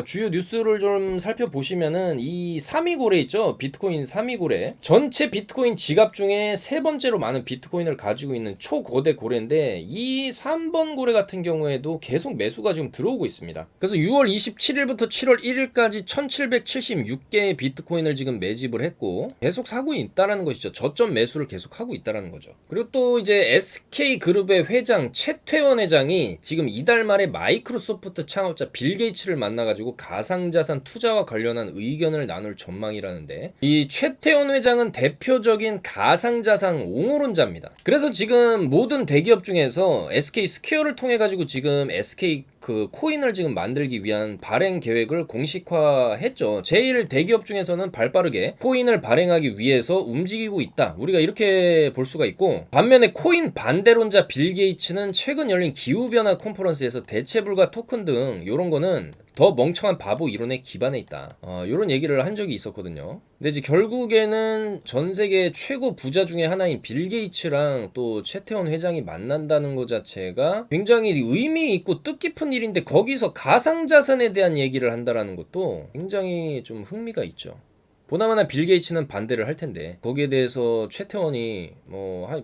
주요 뉴스를 좀 살펴보시면은 이 3위 고래 있죠? 비트코인 3위 고래. 전체 비트코인 지갑 중에 세 번째로 많은 비트코인을 가지고 있는 초거대 고래인데 이 3번 고래 같은 경우에도 계속 매수가 지금 들어오고 있습니다. 그래서 6월 27일부터 7월 1일까지 1776개의 비트코인을 지금 매집을 했고 계속 사고 있다라는 것이죠. 저점 매수를 계속 하고 있다라는 거죠. 그리고 또 이제 SK그룹의 회장 최태원 회장이 지금 이달 말에 마이크로소프트 창업자 빌 게이츠를 만나가지고 가상자산 투자와 관련한 의견을 나눌 전망이라는데, 이 최태원 회장은 대표적인 가상자산 옹호론자입니다. 그래서 지금 모든 대기업 중에서 SK 스퀘어를 통해 가지고 지금 SK 그 코인을 지금 만들기 위한 발행 계획을 공식화했죠. 제일 대기업 중에서는 발빠르게 코인을 발행하기 위해서 움직이고 있다. 우리가 이렇게 볼 수가 있고, 반면에 코인 반대론자 빌 게이츠는 최근 열린 기후변화 컨퍼런스에서 대체불가 토큰 등 이런 거는 더 멍청한 바보 이론에 기반해 있다. 이런 얘기를 한 적이 있었거든요. 근데 이제 결국에는 전 세계 최고 부자 중에 하나인 빌 게이츠랑 또 최태원 회장이 만난다는 것 자체가 굉장히 의미 있고 뜻깊은 일인데 거기서 가상자산에 대한 얘기를 한다라는 것도 굉장히 좀 흥미가 있죠. 보나마나 빌 게이츠는 반대를 할 텐데 거기에 대해서 최태원이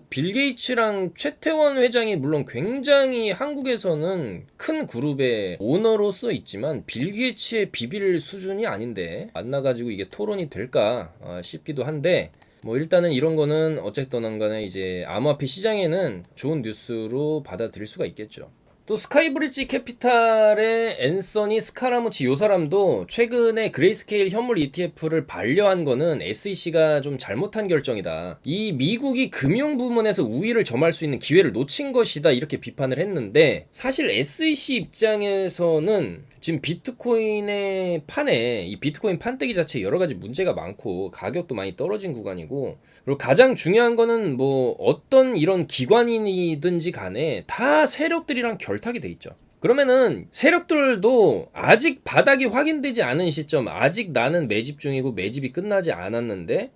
빌 게이츠랑 최태원 회장이 물론 굉장히 한국에서는 큰 그룹의 오너로서 있지만 빌 게이츠의 비빌 수준이 아닌데 만나가지고 이게 토론이 될까 싶기도 한데, 일단은 이런 거는 어쨌든 간에 이제 암호화폐 시장에는 좋은 뉴스로 받아들일 수가 있겠죠. 또 스카이브리지 캐피탈의 앤서니 스카라무치 요 사람도 최근에 그레이스케일 현물 ETF를 반려한 거는 SEC가 좀 잘못한 결정이다. 이 미국이 금융 부문에서 우위를 점할 수 있는 기회를 놓친 것이다. 이렇게 비판을 했는데, 사실 SEC 입장에서는 지금 비트코인의 판에 이 비트코인 판때기 자체에 여러 가지 문제가 많고 가격도 많이 떨어진 구간이고, 그리고 가장 중요한 거는 어떤 이런 기관이든지 간에 다 세력들이랑 결탁이 돼 있죠. 그러면은 세력들도 아직 바닥이 확인되지 않은 시점, 아직 나는 매집 중이고 매집이 끝나지 않았는데,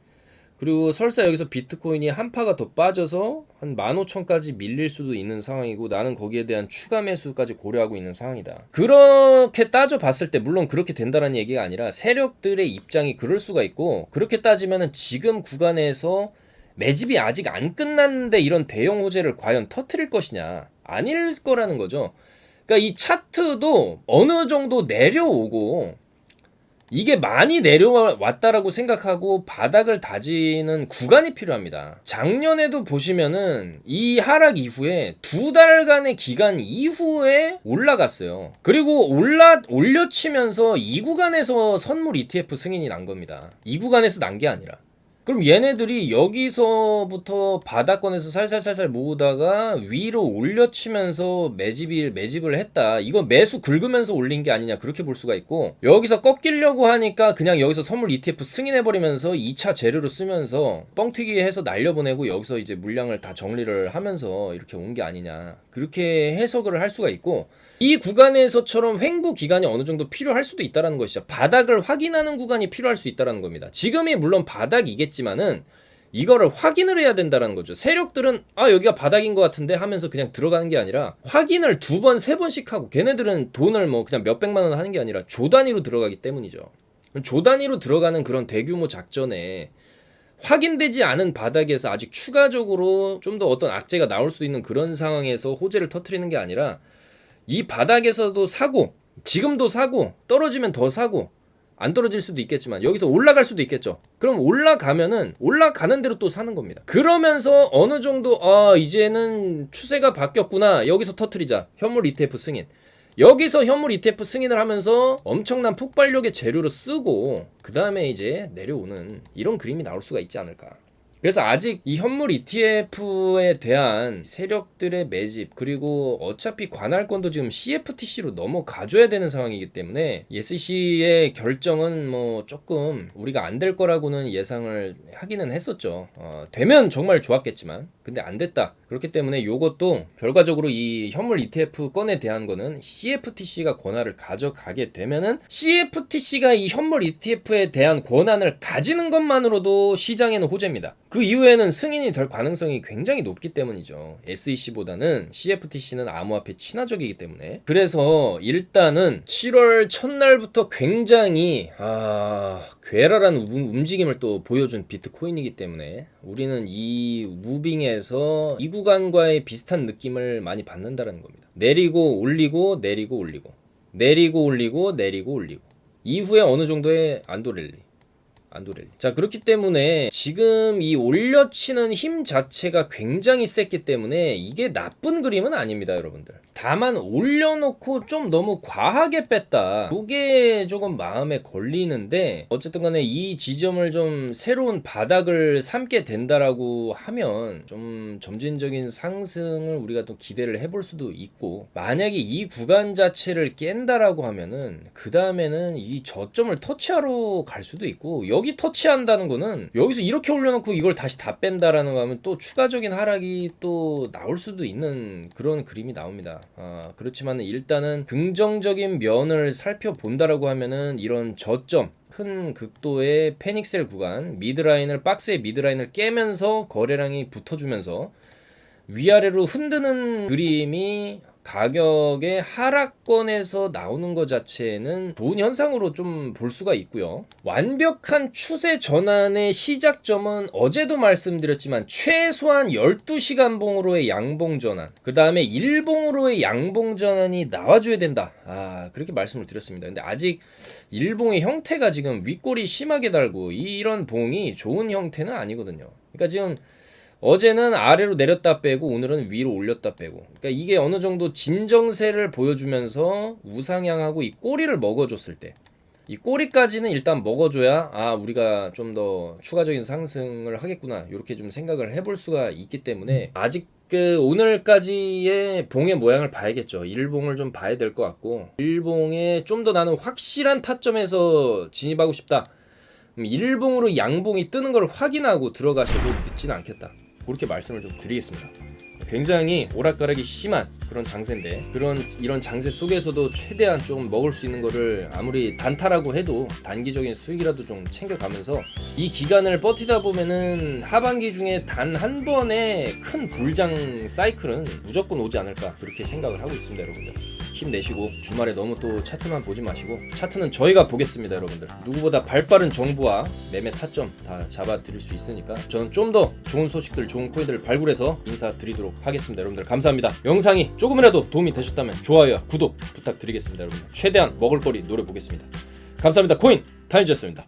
그리고 설사 여기서 비트코인이 한파가 더 빠져서 한 15,000까지 밀릴 수도 있는 상황이고 나는 거기에 대한 추가 매수까지 고려하고 있는 상황이다. 그렇게 따져봤을 때 물론 그렇게 된다는 얘기가 아니라 세력들의 입장이 그럴 수가 있고, 그렇게 따지면은 지금 구간에서 매집이 아직 안 끝났는데 이런 대형 호재를 과연 터뜨릴 것이냐, 아닐 거라는 거죠. 그러니까 이 차트도 어느 정도 내려오고 이게 많이 내려왔다라고 생각하고 바닥을 다지는 구간이 필요합니다. 작년에도 보시면은 이 하락 이후에 2달간의 기간 이후에 올라갔어요. 그리고 올려치면서 이 구간에서 선물 ETF 승인이 난 겁니다. 이 구간에서 난 게 아니라. 그럼 얘네들이 여기서부터 바닥권에서 살살살살 모으다가 위로 올려치면서 매집을 했다. 이거 매수 긁으면서 올린 게 아니냐 그렇게 볼 수가 있고, 여기서 꺾이려고 하니까 그냥 여기서 선물 ETF 승인해버리면서 2차 재료로 쓰면서 뻥튀기 해서 날려보내고 여기서 이제 물량을 다 정리를 하면서 이렇게 온 게 아니냐 그렇게 해석을 할 수가 있고, 이 구간에서처럼 횡보 기간이 어느 정도 필요할 수도 있다는 것이죠. 바닥을 확인하는 구간이 필요할 수 있다는 겁니다. 지금이 물론 바닥이겠지만은 이거를 확인을 해야 된다는 거죠. 세력들은 여기가 바닥인 것 같은데 하면서 그냥 들어가는 게 아니라 확인을 2번, 3번씩 하고, 걔네들은 돈을 뭐 그냥 몇백만 원 하는 게 아니라 조 단위로 들어가기 때문이죠. 조 단위로 들어가는 그런 대규모 작전에 확인되지 않은 바닥에서 아직 추가적으로 좀 더 어떤 악재가 나올 수 있는 그런 상황에서 호재를 터뜨리는 게 아니라, 이 바닥에서도 사고, 지금도 사고, 떨어지면 더 사고, 안 떨어질 수도 있겠지만 여기서 올라갈 수도 있겠죠. 그럼 올라가면은 올라가는 대로 또 사는 겁니다. 그러면서 어느 정도 이제는 추세가 바뀌었구나, 여기서 터뜨리자. 현물 ETF 승인. 여기서 현물 ETF 승인을 하면서 엄청난 폭발력의 재료로 쓰고 그 다음에 이제 내려오는 이런 그림이 나올 수가 있지 않을까. 그래서 아직 이 현물 ETF에 대한 세력들의 매집, 그리고 어차피 관할권도 지금 CFTC로 넘어가줘야 되는 상황이기 때문에 SEC의 결정은 뭐 조금 우리가 안 될 거라고는 예상을 하기는 했었죠. 되면 정말 좋았겠지만 근데 안 됐다. 그렇기 때문에 요것도 결과적으로 이 현물 ETF 건에 대한 거는 CFTC가 권한을 가져가게 되면은, CFTC가 이 현물 ETF에 대한 권한을 가지는 것만으로도 시장에는 호재입니다. 그 이후에는 승인이 될 가능성이 굉장히 높기 때문이죠. SEC보다는 CFTC는 암호화폐 친화적이기 때문에. 그래서 일단은 7월 첫날부터 굉장히 괴랄한 움직임을 또 보여준 비트코인이기 때문에 우리는 이 무빙에서 이 구간과의 비슷한 느낌을 많이 받는다는 겁니다. 내리고 올리고 내리고 올리고 내리고 올리고 내리고 올리고 이후에 어느 정도의 안도랠리. 자, 그렇기 때문에 지금 이 올려치는 힘 자체가 굉장히 셌기 때문에 이게 나쁜 그림은 아닙니다, 여러분들. 다만 올려놓고 좀 너무 과하게 뺐다, 이게 조금 마음에 걸리는데, 어쨌든 간에 이 지점을 좀 새로운 바닥을 삼게 된다라고 하면 좀 점진적인 상승을 우리가 또 기대를 해볼 수도 있고, 만약에 이 구간 자체를 깬다라고 하면은 그 다음에는 이 저점을 터치하러 갈 수도 있고, 여기 터치한다는 거는 여기서 이렇게 올려놓고 이걸 다시 다 뺀다라는 거 하면 또 추가적인 하락이 또 나올 수도 있는 그런 그림이 나옵니다. 그렇지만 일단은 긍정적인 면을 살펴본다라고 하면은 이런 저점, 큰 극도의 패닉셀 구간, 미드라인을, 박스의 미드라인을 깨면서 거래량이 붙어주면서 위아래로 흔드는 그림이 가격의 하락권에서 나오는 것 자체는 좋은 현상으로 좀 볼 수가 있고요. 완벽한 추세 전환의 시작점은 어제도 말씀드렸지만 최소한 12시간 봉으로의 양봉 전환, 그 다음에 일봉으로의 양봉 전환이 나와줘야 된다. 그렇게 말씀을 드렸습니다. 근데 아직 일봉의 형태가 지금 윗골이 심하게 달고 이런 봉이 좋은 형태는 아니거든요. 그러니까 지금 어제는 아래로 내렸다 빼고 오늘은 위로 올렸다 빼고, 그러니까 이게 어느 정도 진정세를 보여주면서 우상향하고 이 꼬리를 먹어줬을 때, 이 꼬리까지는 일단 먹어줘야 우리가 좀 더 추가적인 상승을 하겠구나, 이렇게 좀 생각을 해볼 수가 있기 때문에 아직 오늘까지의 봉의 모양을 봐야겠죠. 일봉을 좀 봐야 될 것 같고, 일봉에 좀 더 나는 확실한 타점에서 진입하고 싶다, 일봉으로 양봉이 뜨는 걸 확인하고 들어가셔도 늦지는 않겠다, 그렇게 말씀을 좀 드리겠습니다. 굉장히 오락가락이 심한 그런 장세인데, 이런 장세 속에서도 최대한 좀 먹을 수 있는 거를 아무리 단타라고 해도 단기적인 수익이라도 좀 챙겨가면서 이 기간을 버티다 보면은 하반기 중에 단 한 번의 큰 불장 사이클은 무조건 오지 않을까, 그렇게 생각을 하고 있습니다. 여러분들 힘내시고 주말에 너무 또 차트만 보지 마시고, 차트는 저희가 보겠습니다. 여러분들 누구보다 발빠른 정보와 매매 타점 다 잡아드릴 수 있으니까 저는 좀 더 좋은 소식들, 좋은 코인들을 발굴해서 인사드리도록 하겠습니다. 여러분들 감사합니다. 영상이 조금이라도 도움이 되셨다면 좋아요와 구독 부탁드리겠습니다. 여러분들 최대한 먹을거리 노려보겠습니다. 감사합니다. 코인 다인지였습니다.